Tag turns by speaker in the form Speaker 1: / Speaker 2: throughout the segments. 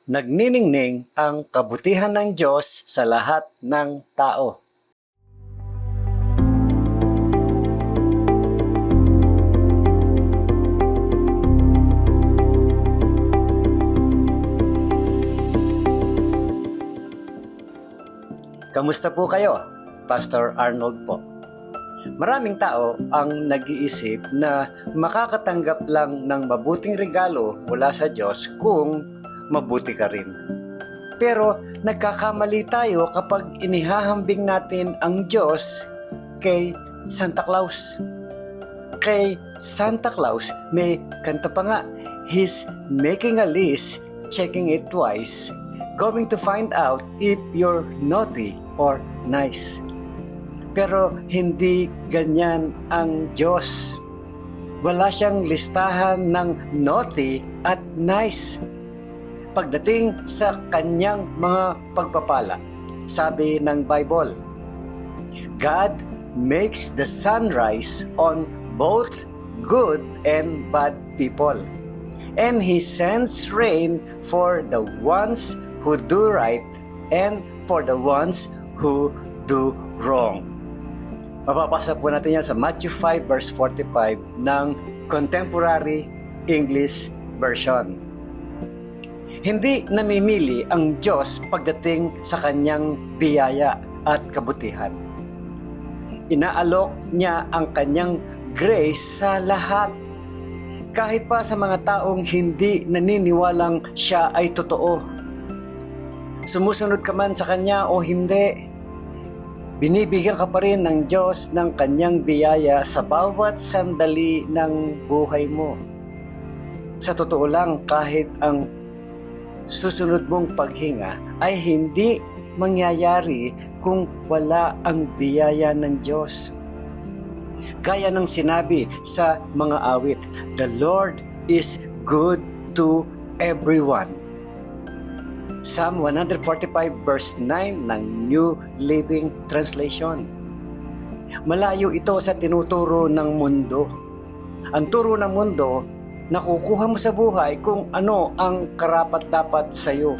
Speaker 1: Nagniningning ang kabutihan ng Diyos sa lahat ng tao. Kamusta po kayo? Pastor Arnold po. Maraming tao ang nag-iisip na makakatanggap lang ng mabuting regalo mula sa Diyos kung mabuti ka rin. Pero nagkakamali tayo kapag inihahambing natin ang Diyos kay Santa Claus. Kay Santa Claus may kanta pa nga, he's making a list, checking it twice, going to find out if you're naughty or nice. Pero hindi ganyan ang Diyos. Wala siyang listahan ng naughty at nice. Pagdating sa kanyang mga pagpapala, sabi ng Bible, God makes the sun rise on both good and bad people, and He sends rain for the ones who do right and for the ones who do wrong. Mapapasa po natin yan sa Matthew 5 verse 45 ng Contemporary English Version. Hindi namimili ang Diyos pagdating sa kanyang biyaya at kabutihan. Inaalok niya ang kanyang grace sa lahat. Kahit pa sa mga taong hindi naniniwalang siya ay totoo. Sumusunod ka man sa kanya o hindi, binibigyan ka pa rin ng Diyos ng kanyang biyaya sa bawat sandali ng buhay mo. Sa totoo lang, kahit ang susunod mong paghinga ay hindi mangyayari kung wala ang biyaya ng Diyos. Gaya ng sinabi sa mga awit, the Lord is good to everyone. Psalm 145 verse 9 ng New Living Translation. Malayo ito sa tinuturo ng mundo. Ang turo ng mundo, nakukuha mo sa buhay kung ano ang karapat-dapat sa iyo.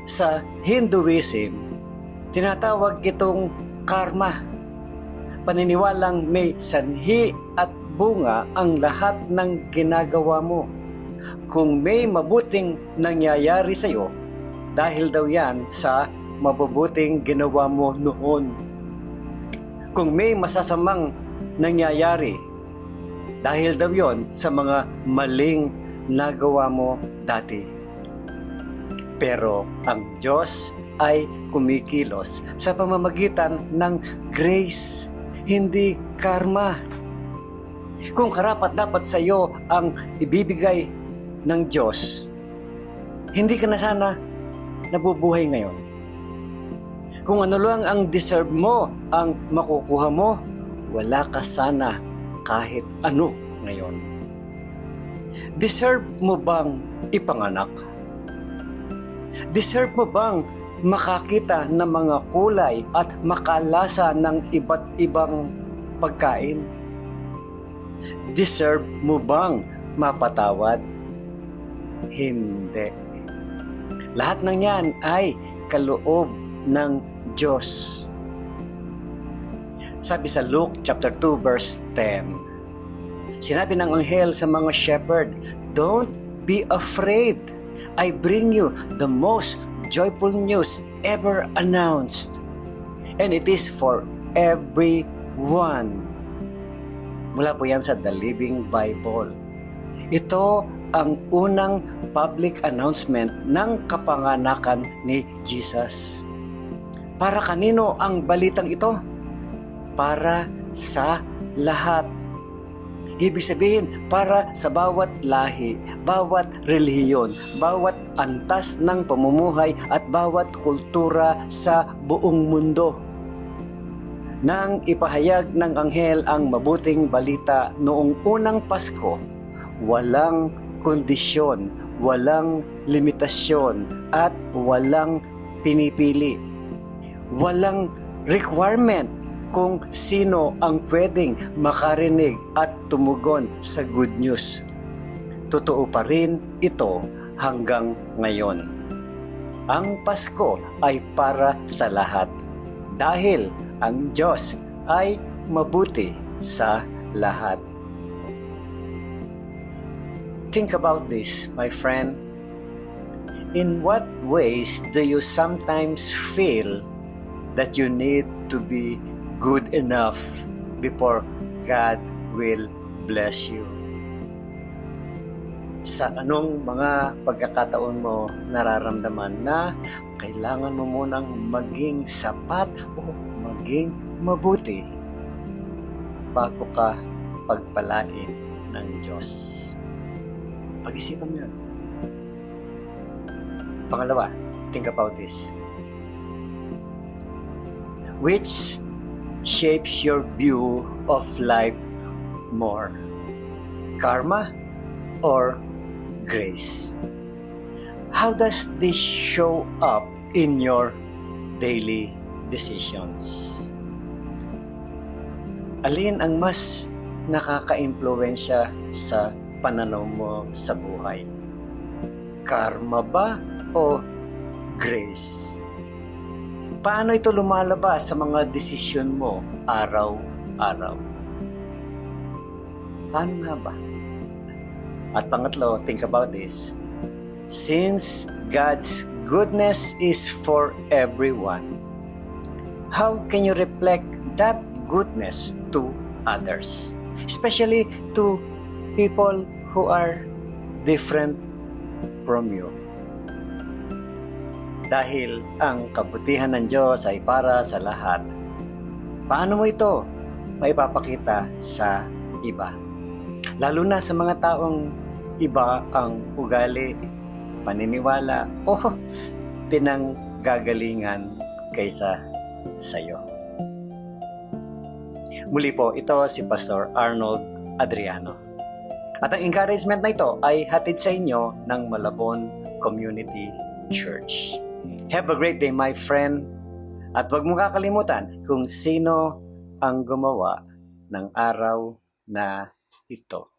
Speaker 1: Sa Hinduism, tinatawag itong karma. Paniniwalang may sanhi at bunga ang lahat ng ginagawa mo. Kung may mabuting nangyayari sa iyo, dahil daw yan sa mabubuting ginawa mo noon. Kung may masasamang nangyayari, dahil daw yon sa mga maling nagawa mo dati. Pero ang Diyos ay kumikilos sa pamamagitan ng grace, hindi karma. Kung karapat-dapat sa iyo ang ibibigay ng Diyos, hindi ka na sana nabubuhay ngayon. Kung ano lang ang deserve mo, ang makukuha mo, wala ka sana kahit ano ngayon. Deserve mo bang ipanganak? Deserve mo bang makakita ng mga kulay at makalasa ng iba't ibang pagkain? Deserve mo bang mapatawad? Hindi. Lahat ng yan ay kaloob ng Diyos. Sabi sa Luke chapter 2 verse 10, sinabi ng anghel sa mga shepherd, don't be afraid. I bring you the most joyful news ever announced. And it is for everyone. Mula po yan sa The Living Bible. Ito ang unang public announcement ng kapanganakan ni Jesus. Para kanino ang balitang ito? Para sa lahat. Ibig sabihin, para sa bawat lahi, bawat relihiyon, bawat antas ng pamumuhay at bawat kultura sa buong mundo. Nang ipahayag ng anghel ang mabuting balita noong unang Pasko, walang kondisyon, walang limitasyon at walang pinipili. Walang requirement kung sino ang pwedeng makarinig at tumugon sa good news. Totoo pa rin ito hanggang ngayon. Ang Pasko ay para sa lahat dahil ang Diyos ay mabuti sa lahat. Think about this, my friend. In what ways do you sometimes feel that you need to be good enough before God will bless you? Sa anong mga pagkakataon mo nararamdaman na kailangan mo munang maging sapat o maging mabuti bago ka pagpalain ng Diyos? Pag-isipan mo yun. Pangalawa, think about this. Which shapes your view of life more? Karma or grace? How does this show up in your daily decisions? Alin ang mas nakaka-impluwensya sa pananaw mo sa buhay? Karma ba o grace? Paano ito lumalabas sa mga desisyon mo araw-araw? Paano nga ba? At pangatlo, think about this. Since God's goodness is for everyone, how can you reflect that goodness to others? Especially to people who are different from you. Dahil ang kabutihan ng Diyos ay para sa lahat. Paano mo ito maipapakita sa iba? Lalo na sa mga taong iba ang ugali, paniniwala o pinanggagalingan kaysa sayo. Muli po, ito si Pastor Arnold Adriano. At ang encouragement na ito ay hatid sa inyo ng Malabon Community Church. Have a great day, my friend. At huwag mong kakalimutan kung sino ang gumawa ng araw na ito.